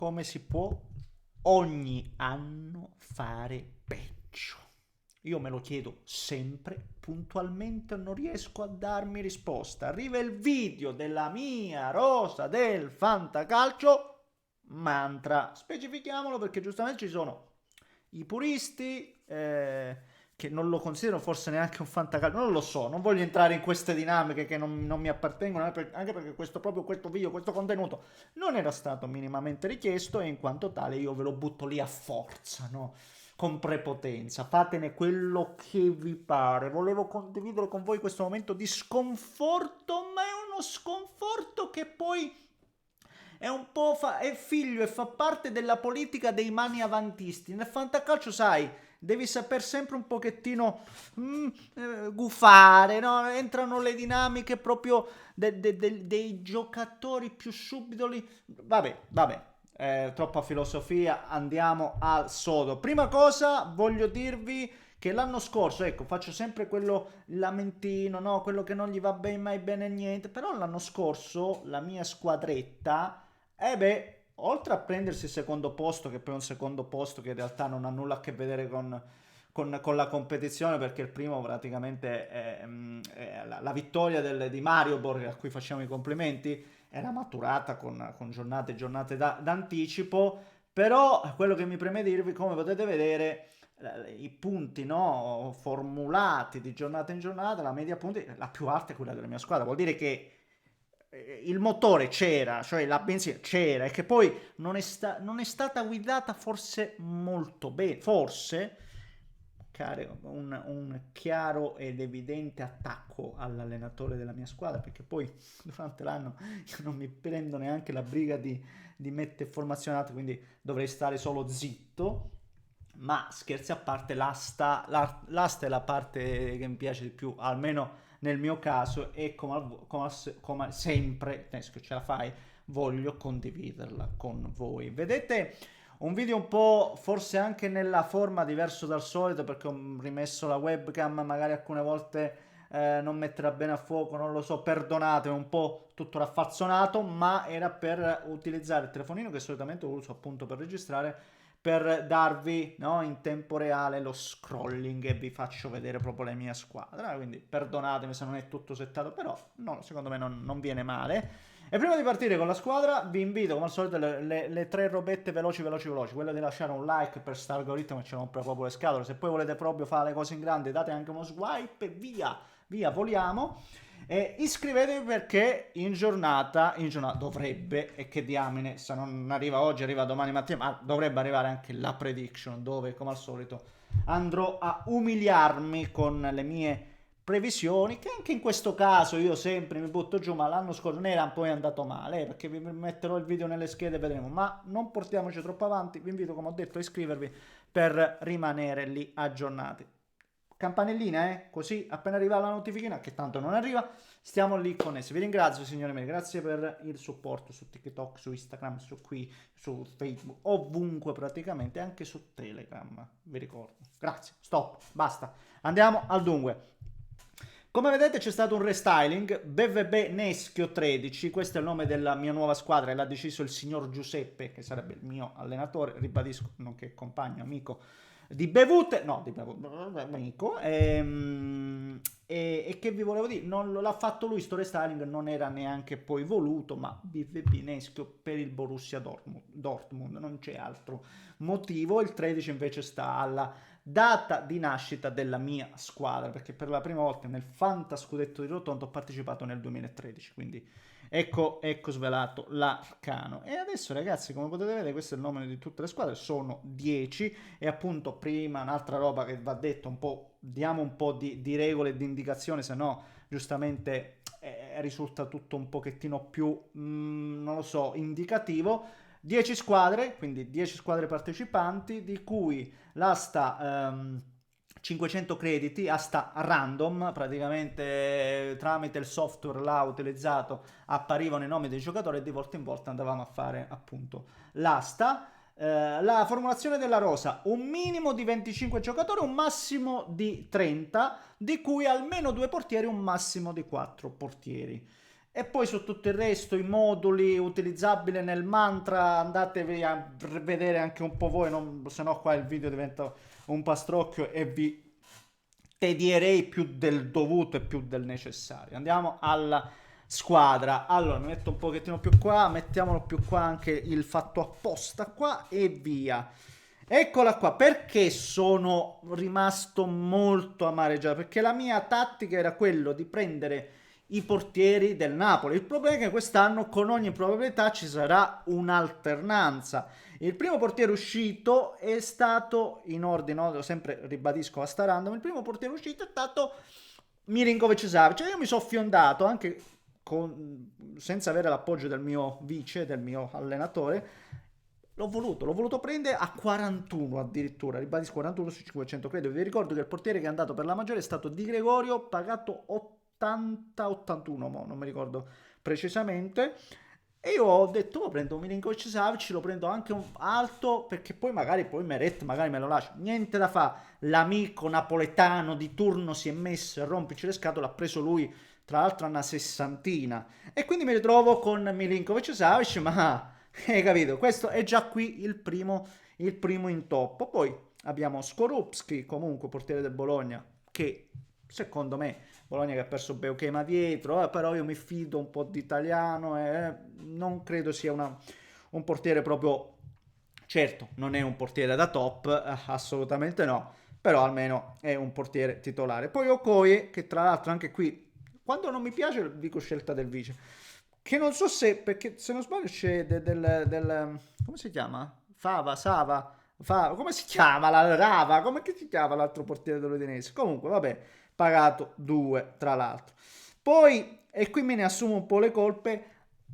come si può ogni anno fare peggio? Io me lo chiedo sempre, puntualmente non riesco a darmi risposta. Arriva il video della mia rosa del fantacalcio, mantra. Specifichiamolo perché giustamente ci sono i puristi che non lo considerano forse neanche un fantacalcio, non lo so, non voglio entrare in queste dinamiche che non mi appartengono, anche perché questo video, questo contenuto non era stato minimamente richiesto e in quanto tale io ve lo butto lì a forza, no? Con prepotenza, fatene quello che vi pare. Volevo condividere con voi questo momento di sconforto, ma è uno sconforto che poi è un po' è figlio e fa parte della politica dei mani avantisti. Nel fantacalcio, sai, devi saper sempre un pochettino gufare, no? Entrano le dinamiche proprio dei giocatori più subdoli. Vabbè, troppa filosofia, andiamo al sodo. Prima cosa voglio dirvi che l'anno scorso, ecco, faccio sempre quello lamentino, no? Quello che non gli va mai bene niente, però l'anno scorso la mia squadretta, oltre a prendersi il secondo posto, che poi è un secondo posto che in realtà non ha nulla a che vedere con la competizione, perché il primo praticamente è la vittoria di Maribor, a cui facciamo i complimenti, era maturata con giornate e giornate d'anticipo, però quello che mi preme dirvi, come potete vedere, i punti, no, formulati di giornata in giornata, la media punti, la più alta è quella della mia squadra, vuol dire che il motore c'era, cioè la benzina c'era, e che poi non è stata guidata forse molto bene, forse, un chiaro ed evidente attacco all'allenatore della mia squadra, perché poi durante l'anno io non mi prendo neanche la briga di mettere formazionate, quindi dovrei stare solo zitto. Ma scherzi a parte, l'asta è la parte che mi piace di più, almeno nel mio caso, e come sempre, penso che ce la fai, voglio condividerla con voi. Vedete un video un po' forse anche nella forma diverso dal solito, perché ho rimesso la webcam, magari alcune volte non metterà bene a fuoco, non lo so, perdonatemi, un po' tutto raffazzonato, ma era per utilizzare il telefonino che solitamente uso appunto per registrare, per darvi, no, in tempo reale lo scrolling e vi faccio vedere proprio la mia squadra, quindi perdonatemi se non è tutto settato, però no, secondo me non viene male. E prima di partire con la squadra vi invito come al solito le tre robette veloci, quella di lasciare un like per sta algoritmo che ci rompe proprio le scatole. Se poi volete proprio fare le cose in grande, date anche uno swipe e via voliamo. E iscrivetevi perché in giornata dovrebbe, e che diamine, se non arriva oggi arriva domani mattina, ma dovrebbe arrivare anche la prediction, dove come al solito andrò a umiliarmi con le mie previsioni, che anche in questo caso io sempre mi butto giù, ma l'anno scorso non era poi andato male, perché vi metterò il video nelle schede e vedremo, ma non portiamoci troppo avanti, vi invito come ho detto a iscrivervi per rimanere lì aggiornati. Campanellina, così appena arriva la notifichina, che tanto non arriva, stiamo lì connessi. Vi ringrazio signori miei, grazie per il supporto su TikTok, su Instagram, su Facebook, ovunque praticamente, anche su Telegram, vi ricordo. Grazie, stop, basta. Andiamo al dunque. Come vedete c'è stato un restyling, BVB Neschio 13, questo è il nome della mia nuova squadra e l'ha deciso il signor Giuseppe, che sarebbe il mio allenatore, ribadisco, nonché compagno, amico di bevute, no, di bevute, amico, e che vi volevo dire, non l'ha fatto lui, sto restyling non era neanche poi voluto, ma BVB Neschio per il Borussia Dortmund, non c'è altro motivo, il 13 invece sta alla data di nascita della mia squadra, perché per la prima volta nel Fantascudetto di Rotondo ho partecipato nel 2013, quindi ecco svelato l'arcano. E adesso ragazzi, come potete vedere, questo è il nome di tutte le squadre, sono 10, e appunto prima un'altra roba che va detto, un po', diamo un po' di regole e di indicazioni, se no giustamente risulta tutto un pochettino più, non lo so, indicativo. 10 squadre, quindi 10 squadre partecipanti, di cui l'asta 500 crediti, asta random, praticamente tramite il software là utilizzato apparivano i nomi dei giocatori e di volta in volta andavamo a fare appunto l'asta. La formulazione della rosa, un minimo di 25 giocatori, un massimo di 30, di cui almeno 2 portieri, un massimo di 4 portieri. E poi su tutto il resto, i moduli utilizzabili nel mantra, andatevi a vedere anche un po' voi, se no qua il video diventa un pastrocchio e vi tedierei più del dovuto e più del necessario. Andiamo alla squadra. Allora, mi metto un pochettino più qua, mettiamolo più qua anche il fatto apposta qua e via. Eccola qua, perché sono rimasto molto amareggiato? Perché la mia tattica era quello di prendere i portieri del Napoli. Il problema è che quest'anno con ogni probabilità ci sarà un'alternanza. Il primo portiere uscito è stato, in ordine, no? Sempre ribadisco a sta random, il primo portiere uscito è stato Milinkovic-Savic. Cioè io mi sono fiondato anche senza avere l'appoggio del mio vice, del mio allenatore. L'ho voluto prendere a 41 addirittura, ribadisco 41 su 500 credo. Vi ricordo che il portiere che è andato per la maggiore è stato Di Gregorio, pagato 80-81, non mi ricordo precisamente. E io ho detto, prendo un Milinkovic Savic, lo prendo anche un alto, perché poi magari poi Meret magari me lo lascio. Niente da fa, l'amico napoletano di turno si è messo a romperci le scatole, ha preso lui, tra l'altro una sessantina. E quindi mi ritrovo con Milinkovic Savic, ma hai capito, questo è già qui il primo intoppo. Poi abbiamo Skorupski, comunque portiere del Bologna, che secondo me Bologna che ha perso Beuchema dietro, però io mi fido un po' di italiano e non credo sia un portiere proprio, certo, non è un portiere da top, assolutamente no, però almeno è un portiere titolare. Poi Okoye, che tra l'altro anche qui, quando non mi piace dico scelta del vice, che non so se, perché se non sbaglio c'è come si chiama? Come si chiama la Rava? Come che si chiama l'altro portiere dell'Udinese? Comunque, vabbè, pagato 2 tra l'altro. Poi, e qui me ne assumo un po' le colpe,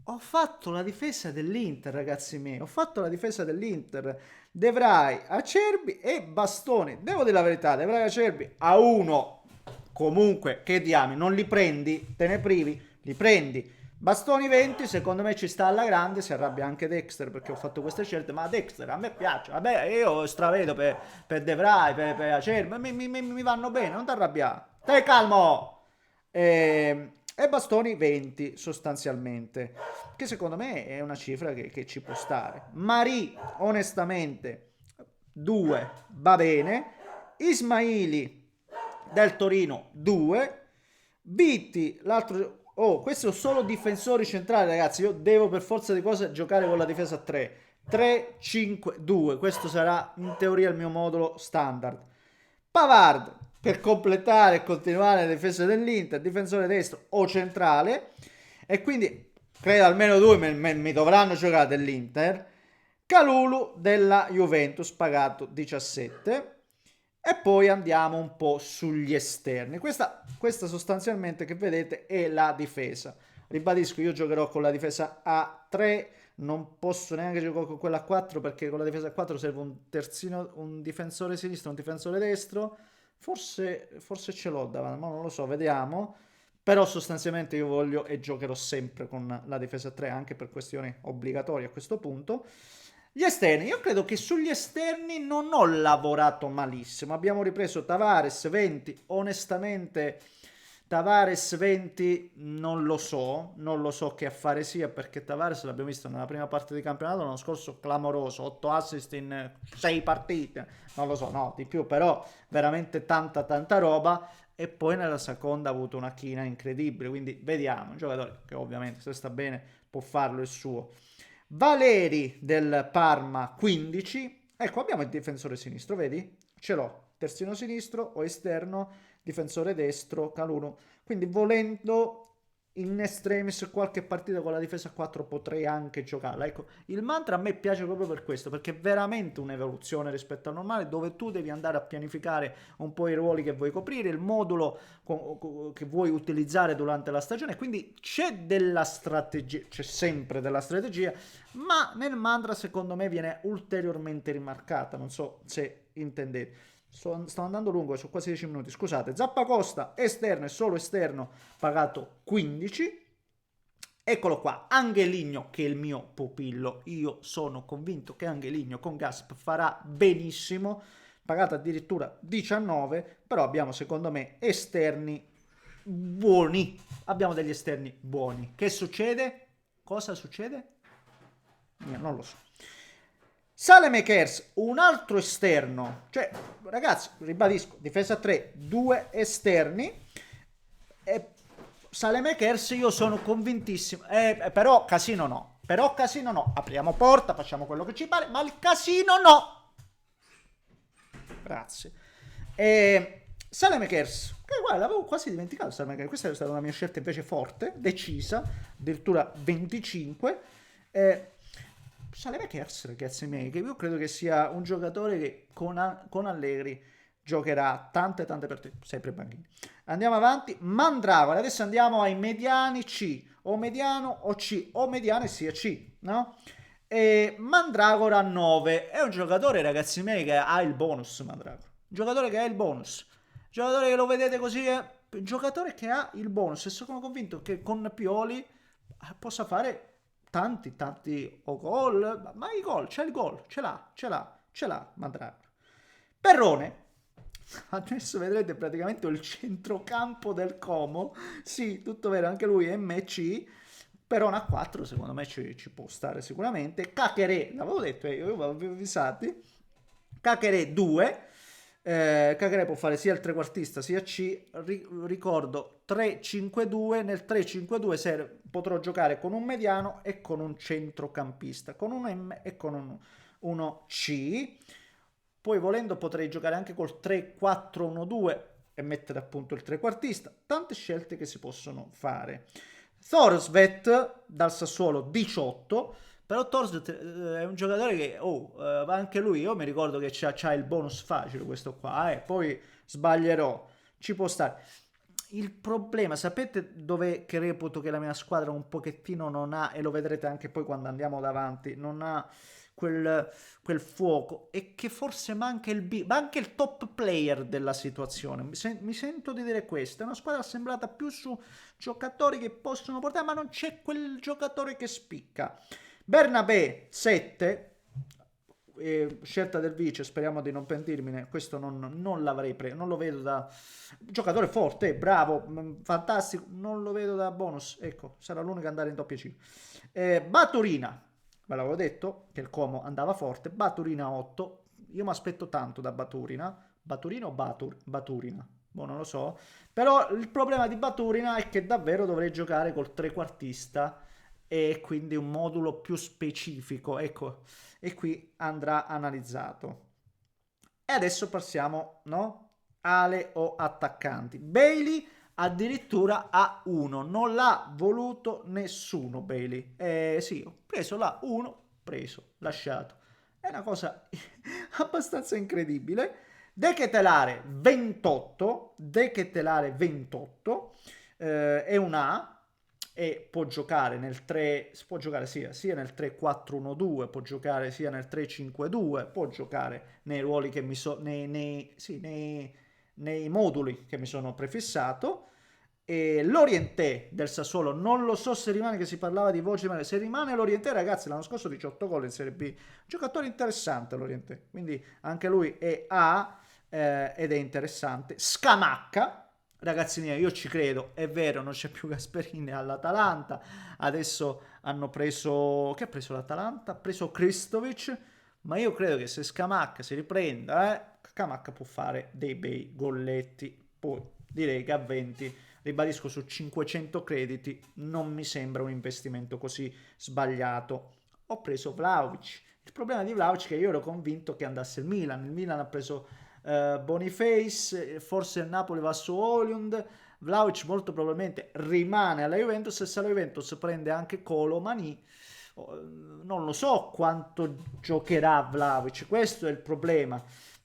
ho fatto la difesa dell'Inter, ragazzi miei, ho fatto la difesa dell'Inter. De Vrij, Acerbi e Bastoni. Devo dire la verità, De Vrij e Acerbi a uno, comunque, che diami, non li prendi, te ne privi, li prendi. Bastoni 20, secondo me ci sta alla grande, si arrabbia anche Dexter perché ho fatto queste scelte, ma Dexter a me piace, vabbè io stravedo per De Vrij, per Acerbi, mi vanno bene, non ti arrabbiare, stai calmo! E Bastoni 20 sostanzialmente, che secondo me è una cifra che ci può stare. Mari, onestamente, 2 va bene, Ismaili del Torino 2, Bitti, l'altro. Oh, questi sono solo difensori centrali, ragazzi. Io devo per forza di cose giocare con la difesa a 3. 3-5-2. Questo sarà in teoria il mio modulo standard. Pavard per completare e continuare le difese dell'Inter, difensore destro o centrale. E quindi credo almeno due mi dovranno giocare dell'Inter. Calulu della Juventus, pagato 17. E poi andiamo un po' sugli esterni. Questa sostanzialmente che vedete è la difesa. Ribadisco, io giocherò con la difesa a 3, non posso neanche giocare con quella a 4 perché con la difesa a 4 serve un terzino, un difensore sinistro, un difensore destro. Forse ce l'ho davanti, ma non lo so, vediamo. Però sostanzialmente io voglio e giocherò sempre con la difesa a 3 anche per questioni obbligatorie a questo punto. Gli esterni, io credo che sugli esterni non ho lavorato malissimo. Abbiamo ripreso Tavares 20, onestamente Tavares 20 non lo so che affare sia perché Tavares l'abbiamo visto nella prima parte di campionato l'anno scorso clamoroso, 8 assist in 6 partite, non lo so, no, di più, però veramente tanta roba e poi nella seconda ha avuto una china incredibile, quindi vediamo, un giocatore che ovviamente se sta bene può farlo il suo. Valeri del Parma 15. Ecco, abbiamo il difensore sinistro, vedi? Ce l'ho. Terzino sinistro o esterno, difensore destro, Calulu. Quindi volendo in extremis qualche partita con la difesa a 4 potrei anche giocarla. Ecco, il mantra a me piace proprio per questo, perché è veramente un'evoluzione rispetto al normale, dove tu devi andare a pianificare un po' i ruoli che vuoi coprire, il modulo che vuoi utilizzare durante la stagione, quindi c'è della strategia, c'è sempre della strategia, ma nel mantra secondo me viene ulteriormente rimarcata, non so se intendete. Sto andando lungo, sono quasi 10 minuti. Scusate, Zappacosta esterno e solo esterno, pagato 15. Eccolo qua, Angeligno che è il mio pupillo. Io sono convinto che Angeligno con Gasp farà benissimo, pagato addirittura 19. Però abbiamo secondo me esterni buoni. Abbiamo degli esterni buoni. Che succede? Cosa succede? Io non lo so. Saelemaekers, un altro esterno. Cioè, ragazzi, ribadisco, difesa 3, 2 esterni. E Saelemaekers io sono convintissimo. Però casino no. Però casino no. Apriamo porta, facciamo quello che ci pare, ma il casino no. Grazie. Saelemaekers, che guarda, l'avevo quasi dimenticato Saelemaekers. Questa è stata una mia scelta invece forte, decisa, addirittura 25. Saelemaekers, ragazzi miei, che io credo che sia un giocatore che con Allegri giocherà tante partite, sempre banchini. Andiamo avanti, Mandragora, adesso andiamo ai mediani C, o mediano o C, o mediane sia C, no? E Mandragora 9, è un giocatore, ragazzi miei, che ha il bonus, Mandragora. Un giocatore che ha il bonus. Un giocatore che lo vedete così, è un giocatore che ha il bonus, e sono convinto che con Pioli possa fare tanti o gol, ma i gol, c'è il gol, ce l'ha Mandragora. Perrone, adesso vedrete praticamente il centrocampo del Como, sì, tutto vero, anche lui è MC, Perrone a 4 secondo me ci può stare sicuramente. Caqueret, l'avevo detto, io vi avevo avvisati, Caqueret 2, Caqueret può fare sia il trequartista sia C, ricordo 3-5-2, nel 3-5-2 potrò giocare con un mediano e con un centrocampista, con un M e con uno C. Poi volendo potrei giocare anche col 3-4-1-2 e mettere appunto il trequartista. Tante scelte che si possono fare. Thorstvedt dal Sassuolo 18, però Thorstvedt è un giocatore che anche lui, io mi ricordo che c'ha il bonus facile questo qua, poi sbaglierò, ci può stare. Il problema, sapete dove che reputo che la mia squadra un pochettino non ha, e lo vedrete anche poi quando andiamo davanti, non ha quel fuoco, e che forse manca anche il top player della situazione. Mi sento di dire questo, è una squadra assemblata più su giocatori che possono portare, ma non c'è quel giocatore che spicca. Bernabé 7, scelta del vice, speriamo di non pentirmene, questo non l'avrei preso, non lo vedo da giocatore forte, bravo, fantastico, non lo vedo da bonus, ecco, sarà l'unico ad andare in doppia C. Baturina, ve l'avevo detto che il Como andava forte. Baturina 8, io mi aspetto tanto da Baturina. Baturina o Baturina? Boh, non lo so. Però il problema di Baturina è che davvero dovrei giocare col trequartista e quindi un modulo più specifico, ecco, e qui andrà analizzato. E adesso passiamo, no? Ale o attaccanti. Bailey addirittura a 1, non l'ha voluto nessuno Bailey, sì, ho preso la 1, lasciato, è una cosa abbastanza incredibile. De Ketelaere 28, è un A, e può giocare nel 3, può giocare sia nel 3-4-1-2, può giocare sia nel 3-5-2, può giocare nei ruoli che mi sono nei moduli che mi sono prefissato. E l'Orienté del Sassuolo, non lo so se rimane, che si parlava di voci, ma se rimane l'Orienté, ragazzi, l'anno scorso 18 gol in Serie B, giocatore interessante l'Orienté, quindi anche lui è A, ed è interessante. Scamacca, ragazzi miei, io ci credo, è vero, non c'è più Gasperini all'Atalanta, adesso hanno preso, che ha preso l'Atalanta? Ha preso Kristovic, ma io credo che se Scamacca si riprenda, Scamacca può fare dei bei golletti. Poi direi che a 20, ribadisco, su 500 crediti non mi sembra un investimento così sbagliato. Ho preso Vlahovic. Il problema di Vlahovic è che io ero convinto che andasse il Milan ha preso Boniface, forse il Napoli va su Højlund, Vlahovic molto probabilmente rimane alla Juventus, e se la Juventus prende anche Colomani non lo so quanto giocherà Vlahovic, questo è il problema.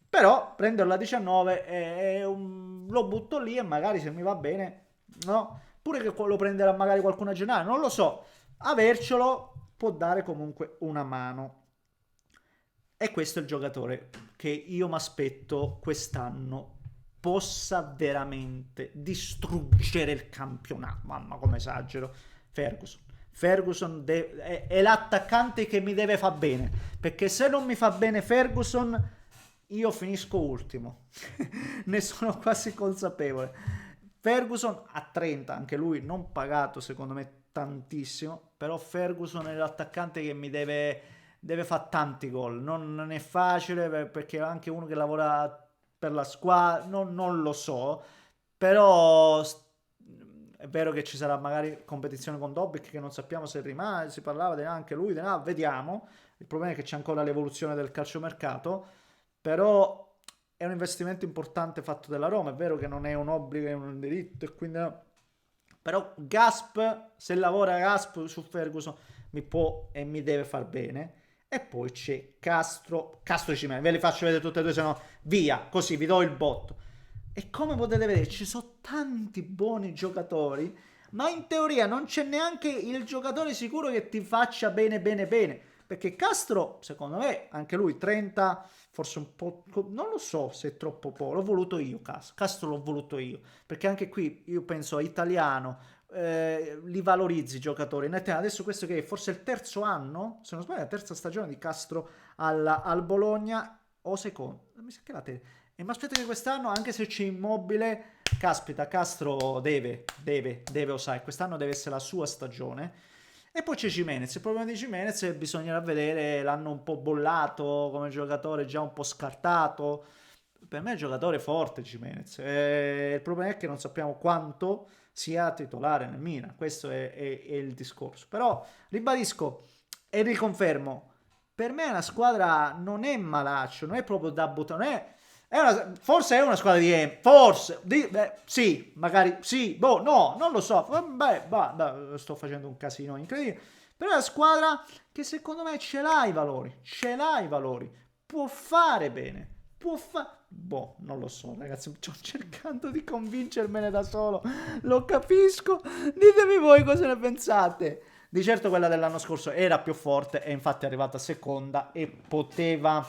Però prenderlo a 19 lo butto lì, e magari se mi va bene, no? Pure che lo prenderà magari qualcuno a gennaio, non lo so. Avercelo può dare comunque una mano. E questo è il giocatore che io mi aspetto quest'anno possa veramente distruggere il campionato. Mamma, come esagero. Ferguson è l'attaccante che mi deve far bene, perché se non mi fa bene Ferguson io finisco ultimo. Ne sono quasi consapevole. Ferguson a 30, anche lui non pagato secondo me tantissimo, però Ferguson è l'attaccante che mi deve fare tanti gol, non è facile perché è anche uno che lavora per la squadra, non lo so, però è vero che ci sarà magari competizione con Dobbik che non sappiamo se rimane, si parlava di anche lui, vediamo, il problema è che c'è ancora l'evoluzione del calciomercato, però è un investimento importante fatto dalla Roma, è vero che non è un obbligo, è un diritto e quindi però Gasp, se lavora Gasp su Ferguson mi può e mi deve far bene. E poi c'è Castro Cimene, ve li faccio vedere tutte e due, se no via, così vi do il botto. E come potete vedere ci sono tanti buoni giocatori, ma in teoria non c'è neanche il giocatore sicuro che ti faccia bene bene bene. Perché Castro, secondo me, anche lui 30, forse un po', non lo so se è troppo poco, l'ho voluto io Castro l'ho voluto io, perché anche qui io penso italiano, li valorizzi i giocatori. Adesso questo che è forse il terzo anno, se non sbaglio, la terza stagione di Castro al Bologna, o secondo, mi sa che la terza. E mi aspetto che quest'anno, anche se c'è Immobile, caspita, Castro deve osare, quest'anno deve essere la sua stagione. E poi c'è Gimenez, il problema di Gimenez bisognerà vedere, l'hanno un po' bollato come giocatore, già un po' scartato. Per me è un giocatore forte Gimenez, il problema è che non sappiamo quanto sia titolare nel Milan, questo è il discorso. Però ribadisco e riconfermo, per me è una squadra, non è malaccio, non è proprio da buttare, forse è una squadra di forse, sì, magari, sì, boh, no, non lo so, sto facendo un casino incredibile, però è una squadra che secondo me ce l'ha i valori, può fare bene, boh, non lo so ragazzi, sto cercando di convincermene da solo, lo capisco, ditemi voi cosa ne pensate. Di certo quella dell'anno scorso era più forte e infatti è arrivata seconda e poteva,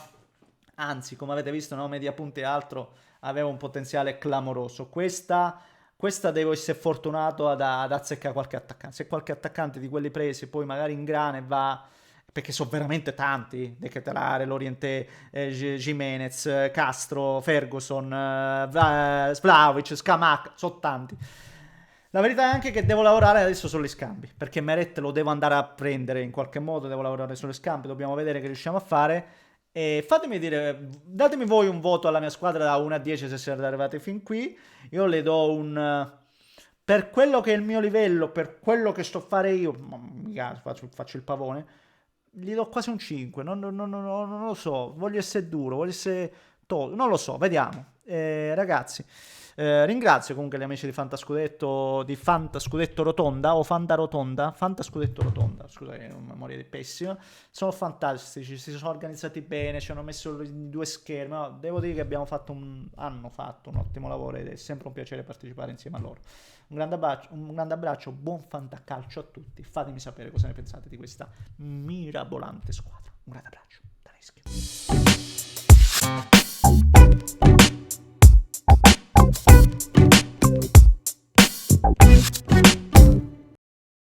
anzi come avete visto, no, media punti e altro, aveva un potenziale clamoroso. Questa devo essere fortunato ad azzeccare qualche attaccante. Se qualche attaccante di quelli presi poi magari ingrana e va, perché sono veramente tanti, De Ketelare, Lorientè, Gimenez, Castro, Ferguson, Vlahovic, Scamacca, sono tanti. La verità è anche che devo lavorare adesso sugli scambi, perché Meret lo devo andare a prendere in qualche modo, devo lavorare sugli scambi, dobbiamo vedere che riusciamo a fare. E fatemi dire, datemi voi un voto alla mia squadra da 1 a 10 se siete arrivati fin qui. Io le do un... Per quello che è il mio livello, per quello che sto a fare io, mica faccio il pavone, gli do quasi un 5, non lo so, voglio essere duro, voglio essere... non lo so, vediamo. Ragazzi, ringrazio comunque gli amici di Fantascudetto, Rotonda o Fanta Rotonda, Fantascudetto Rotonda, scusate, una memoria di pessima, sono fantastici, si sono organizzati bene, ci hanno messo in 2 schermi, no, devo dire che hanno fatto un ottimo lavoro ed è sempre un piacere partecipare insieme a loro. Un grande abbraccio, buon fantacalcio a tutti, fatemi sapere cosa ne pensate di questa mirabolante squadra. Un grande abbraccio da Neschio.